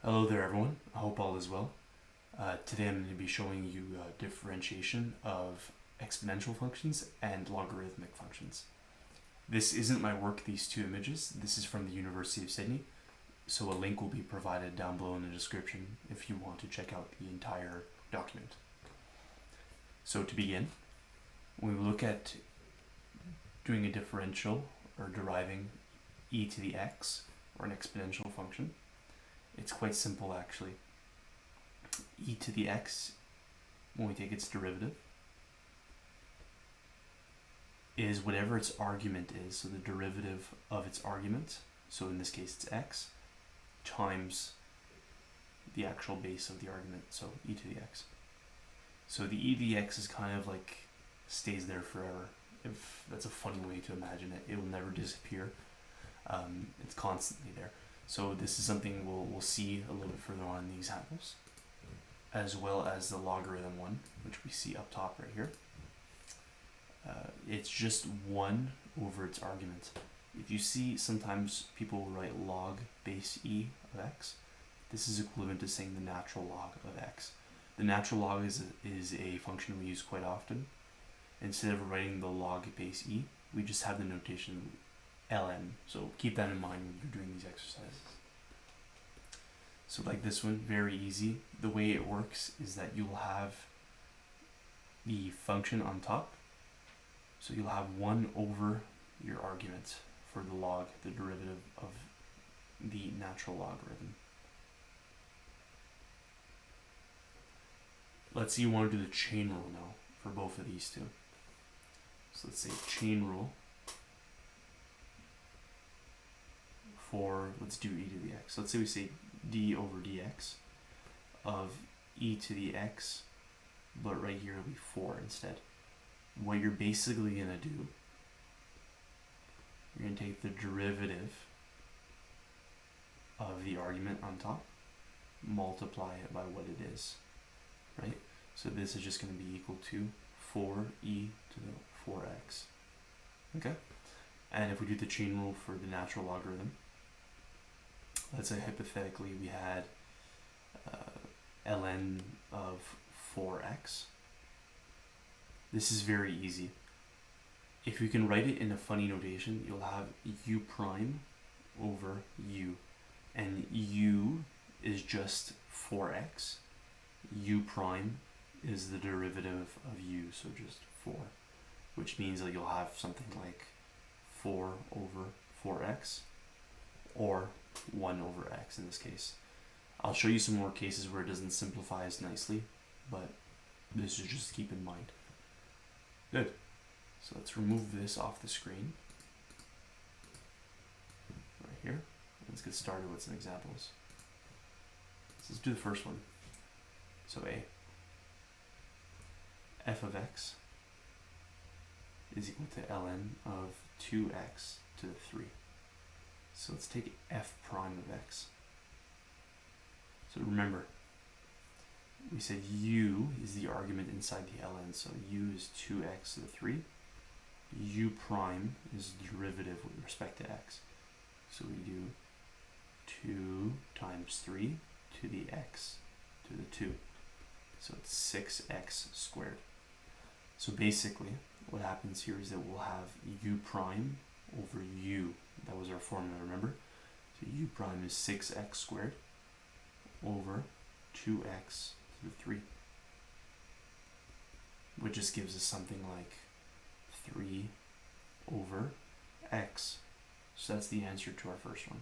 Hello there everyone, I hope all is well. Today I'm going to be showing you differentiation of exponential functions and logarithmic functions. This isn't my work, these two images. This is from the University of Sydney, so a link will be provided down below in the description if you want to check out the entire document. So to begin, when we look at doing a differential or deriving e to the x or an exponential function, it's quite simple actually. E to the x, when we take its derivative, is whatever its argument is, so the derivative of its argument, so in this case it's x, times the actual base of the argument, so e to the x. So the e to the x is kind of like stays there forever. If that's a funny way to imagine it, it will never disappear. It's constantly there. So this is something we'll see a little bit further on in the examples, as well as the logarithm one, which we see up top right here. It's just 1 over its argument. If you see, sometimes people will write log base e of x. This is equivalent to saying the natural log of x. The natural log is a function we use quite often. Instead of writing the log base e, we just have the notation ln. So keep that in mind when you're doing these exercises. So like this one, very easy. The way it works is that you'll have the function on top. So you'll have 1 over your argument for the log, the derivative of the natural logarithm. Let's say you want to do the chain rule now for both of these two. So let's say chain rule for, let's do e to the x. Let's say we say d over dx of e to the x, but right here it'll be 4 instead. What you're basically going to do, you're going to take the derivative of the argument on top, multiply it by what it is, right? So this is just going to be equal to 4e to the 4x, okay? And if we do the chain rule for the natural logarithm, let's say hypothetically we had ln of 4x. This is very easy. If you can write it in a funny notation, you'll have u prime over u. And u is just 4x. U prime is the derivative of u, so just 4. Which means that you'll have something like 4 over 4x, or 1 over x in this case. I'll show you some more cases where it doesn't simplify as nicely, but this is just keep in mind. Good. So let's remove this off the screen right here. Let's get started with some examples. So let's do the first one. So a f of x is equal to ln of 2x to the 3. So let's take f prime of x. So remember, we said u is the argument inside the ln, so u is 2x to the 3. U prime is the derivative with respect to x. So we do 2 times 3 to the x to the 2. So it's 6x squared. So basically, what happens here is that we'll have u prime over u. That was our formula, remember? So u prime is 6x squared over 2x to the 3, which just gives us something like 3 over x. So that's the answer to our first one.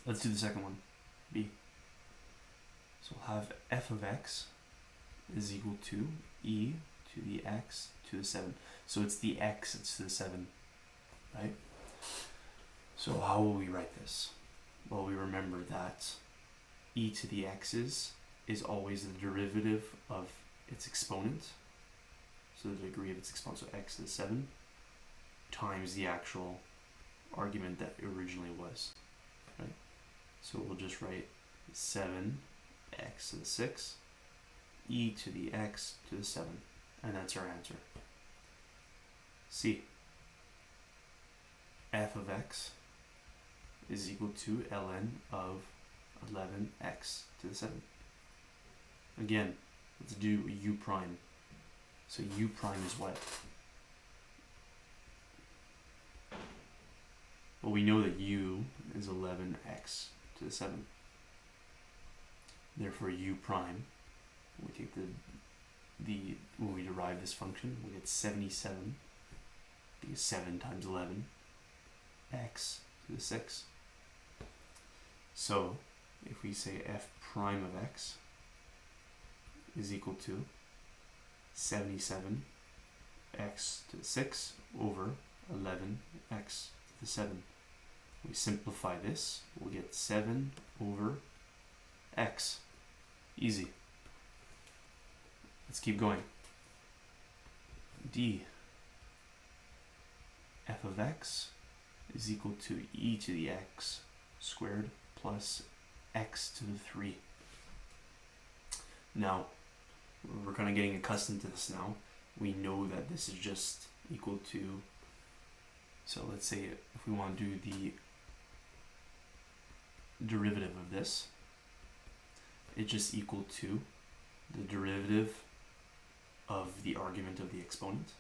Let's do the second one, b. So we'll have f of x is equal to e to the x to the 7. So it's the x, it's to the 7, right? So how will we write this? Well, we remember that e to the x's is always the derivative of its exponent, so the degree of its exponent, so x to the 7, times the actual argument that originally was, right? So we'll just write 7x to the 6, e to the x to the 7, and that's our answer. C. F of x is equal to ln of 11x to the 7. Again, let's do u prime. So u prime is what? Well, we know that u is 11x to the 7. Therefore, u prime, we take when we derive this function, we get 77, because 7 times 11, x to the 6. So, if we say f prime of x is equal to 77 x to the 6 over 11x to the 7. We simplify this, we'll get 7 over x. Easy. Let's keep going. D. F of x is equal to e to the x squared plus x to the 3. Now, we're kind of getting accustomed to this now. We know that this is just equal to, so let's say if we want to do the derivative of this, it's just equal to the derivative of the argument of the exponent.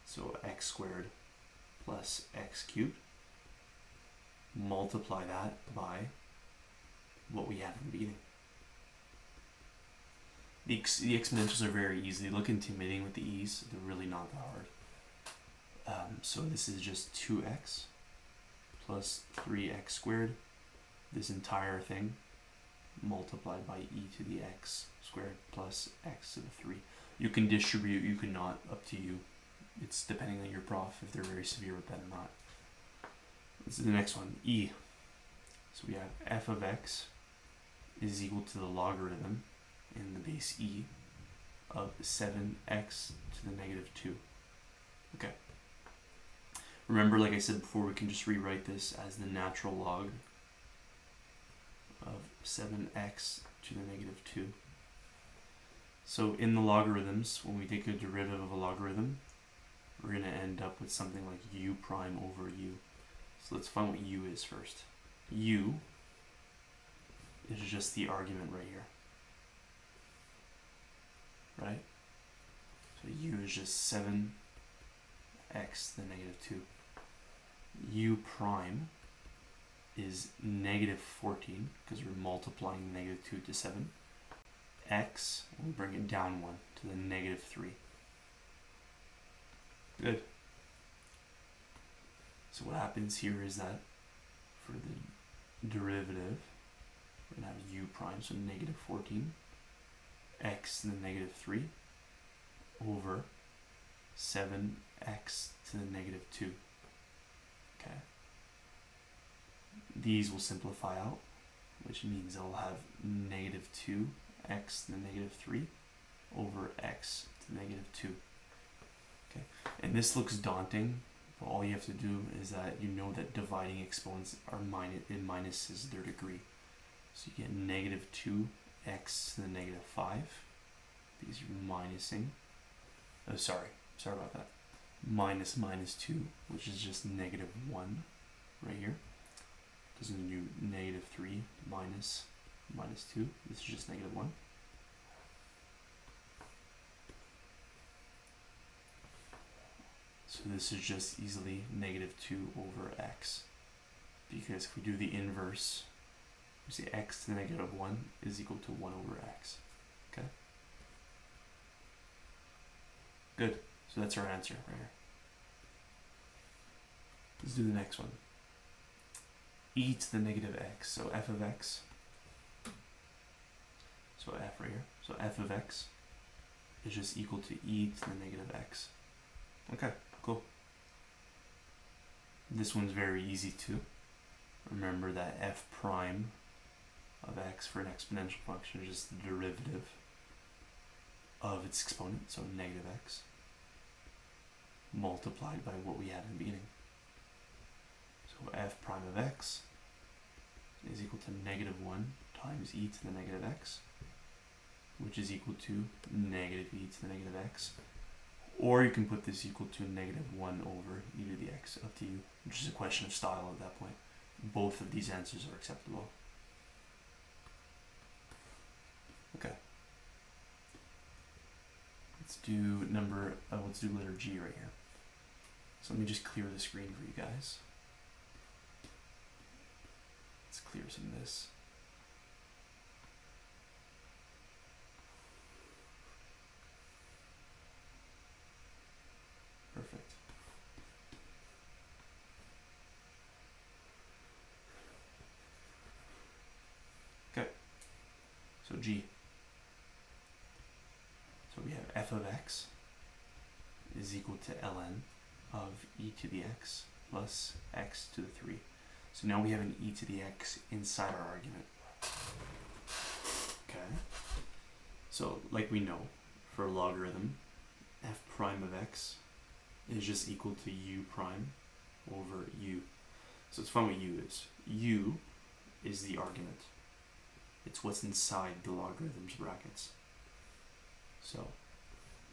So x squared plus x cubed. Multiply that by what we have in the beginning. The exponentials are very easy. They look intimidating with the e's. They're really not that hard. So this is just 2x plus 3x squared. This entire thing multiplied by e to the x squared plus x to the 3. You can distribute, you can not, up to you. It's depending on your prof if they're very severe with that or not. This is the next one, e. So we have f of x is equal to the logarithm in the base e of 7x to the negative 2. Okay. Remember, like I said before, we can just rewrite this as the natural log of 7x to the negative 2. So in the logarithms, when we take a derivative of a logarithm, we're going to end up with something like u prime over u. So let's find what u is first. U is just the argument right here. Right? So u is just 7x to the negative 2. U prime is negative 14, because we're multiplying negative 2 to 7. X, we'll bring it down 1 to the negative 3. Good. So what happens here is that for the derivative, we're going to have u prime, so negative 14, x to the negative 3 over 7x to the negative 2. Okay. These will simplify out, which means I'll have negative 2x to the negative 3 over x to the negative 2. Okay. And this looks daunting, but all you have to do is that you know that dividing exponents are in minuses their degree. So you get negative 2x to the negative 5 because you're minusing. Oh, sorry about that. Minus 2, which is just negative 1 right here. Because when you do negative 3 minus 2, this is just negative 1. So this is just easily negative 2 over x. Because if we do the inverse, we say x to the negative 1 is equal to 1 over x. Okay? Good. So that's our answer right here. Let's do the next one. E to the negative x. So f of x. So f right here. So f of x is just equal to e to the negative x. Okay, cool. This one's very easy too. Remember that f prime of x for an exponential function is just the derivative of its exponent, so negative x, multiplied by what we had in the beginning. So f prime of x is equal to negative 1 times e to the negative x, which is equal to negative e to the negative x. Or you can put this equal to negative 1 over e to the x, up to you, which is a question of style at that point. Both of these answers are acceptable. Let's do letter G right here. So let me just clear the screen for you guys. Let's clear some of this. Perfect. Okay. So G. So we have f of x is equal to ln of e to the x plus x to the 3. So now we have an e to the x inside our argument. Okay. So like we know, for a logarithm, f prime of x is just equal to u prime over u. So let's find what u is. U is the argument. It's what's inside the logarithm's brackets. So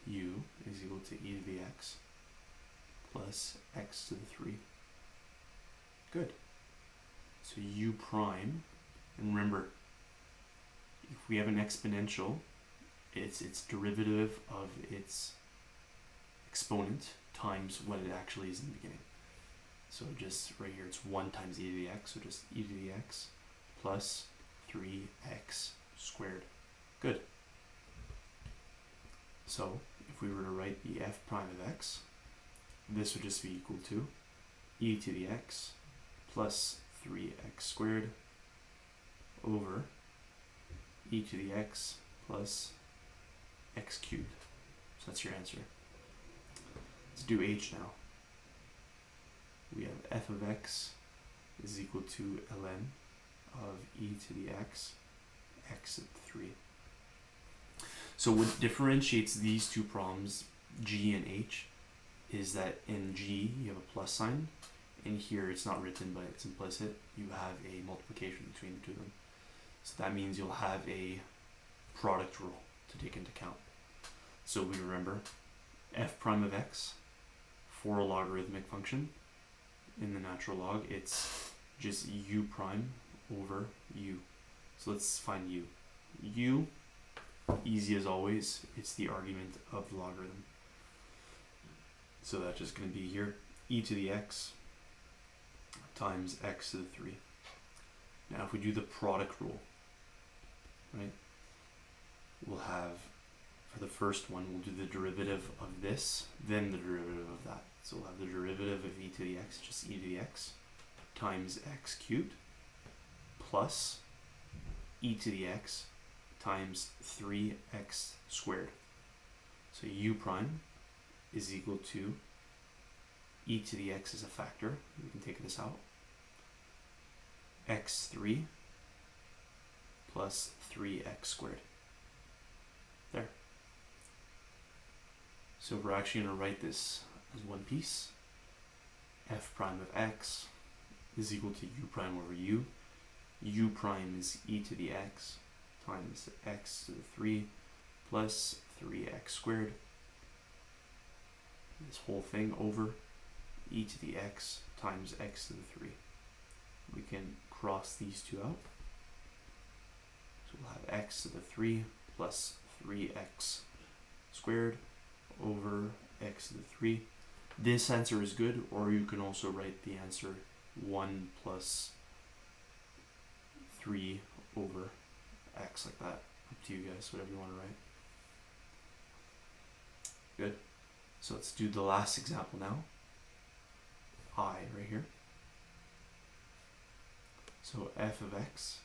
u is equal to e to the x plus x to the 3. Good. So u prime, and remember, if we have an exponential, it's its derivative of its exponent times what it actually is in the beginning. So just right here, it's 1 times e to the x, so just e to the x plus 3x squared. Good. So if we were to write the f prime of x, this would just be equal to e to the x plus 3x squared over e to the x plus x cubed. So that's your answer. Let's do h now. We have f of x is equal to ln of e to the x, x to the 3. So what differentiates these two problems, G and H, is that in G you have a plus sign, and here it's not written but it's implicit. You have a multiplication between the two of them. So that means you'll have a product rule to take into account. So we remember f prime of x for a logarithmic function in the natural log, it's just u prime over u. So let's find u. U, easy as always, it's the argument of the logarithm. So that's just going to be here, e to the x times x to the 3. Now if we do the product rule, right, we'll have, for the first one, we'll do the derivative of this, then the derivative of that. So we'll have the derivative of e to the x, just e to the x, times x cubed, plus e to the x times 3x squared. So u prime is equal to e to the x as a factor. We can take this out. x3 plus 3x squared. There. So we're actually going to write this as one piece. F prime of x is equal to u prime over u. U prime is e to the x times x to the 3 plus 3x squared. This whole thing over e to the x times x to the 3. We can cross these two out. So we'll have x to the 3 plus 3x squared over x to the 3. This answer is good, or you can also write the answer 1 plus 3 over x like that. Up to you guys, whatever you want to write. Good. So let's do the last example now. I right here. So f of x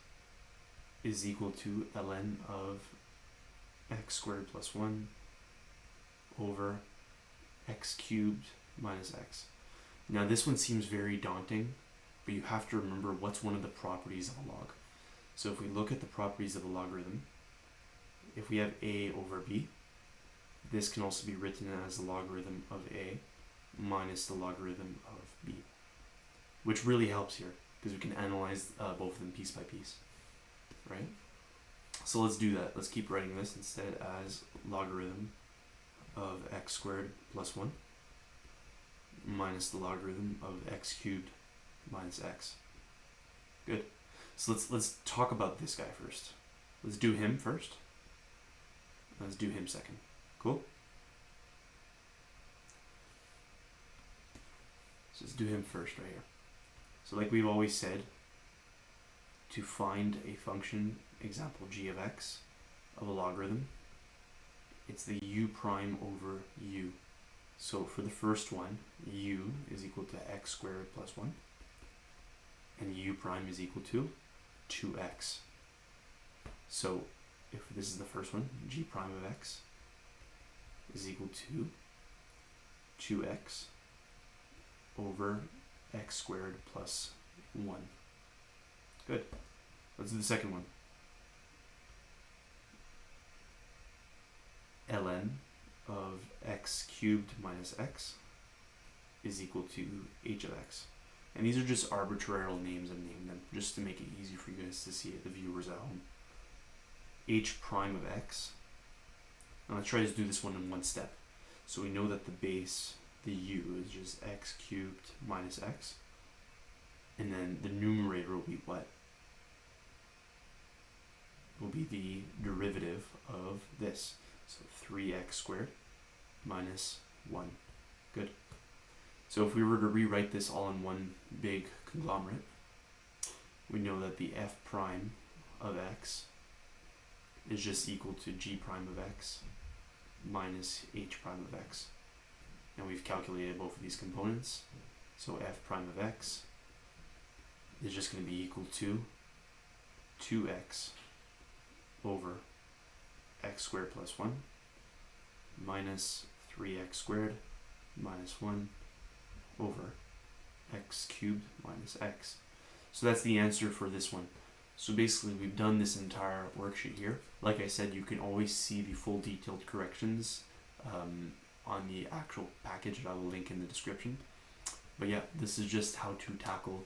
is equal to ln of x squared plus 1 over x cubed minus x. Now this one seems very daunting, but you have to remember what's one of the properties of a log. So if we look at the properties of a logarithm, if we have a over b, this can also be written as the logarithm of a minus the logarithm of b, which really helps here because we can analyze both of them piece by piece, right? So let's do that. Let's keep writing this instead as logarithm of x squared plus 1 minus the logarithm of x cubed minus x. Good. So let's talk about this guy first. Let's do him first. Let's do him second. Cool? So let's do him first right here. So like we've always said, to find a function, example g of x, of a logarithm, it's the u prime over u. So for the first one, u is equal to x squared plus 1, and u prime is equal to 2x. So if this is the first one, g prime of x is equal to 2x over x squared plus 1. Good. Let's do the second one. ln of x cubed minus x is equal to h of x. And these are just arbitrary names I'm naming them, just to make it easy for you guys to see it, the viewers at home. H prime of x. Now let's try to do this one in one step. So we know that the base, the u, is just x cubed minus x. And then the numerator will be what? Will be the derivative of this. So 3x squared minus 1. Good. So if we were to rewrite this all in one big conglomerate, we know that the f prime of x is just equal to g prime of x minus h prime of x. And we've calculated both of these components. So f prime of x is just going to be equal to 2x over x squared plus 1 minus 3x squared minus 1 over x cubed minus x. So that's the answer for this one. So basically we've done this entire worksheet here. Like I said, you can always see the full detailed corrections on the actual package that I will link in the description. But yeah, this is just how to tackle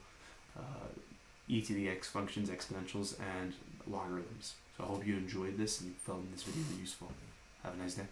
e to the x functions, exponentials, and logarithms. So I hope you enjoyed this and found this video useful. Have a nice day.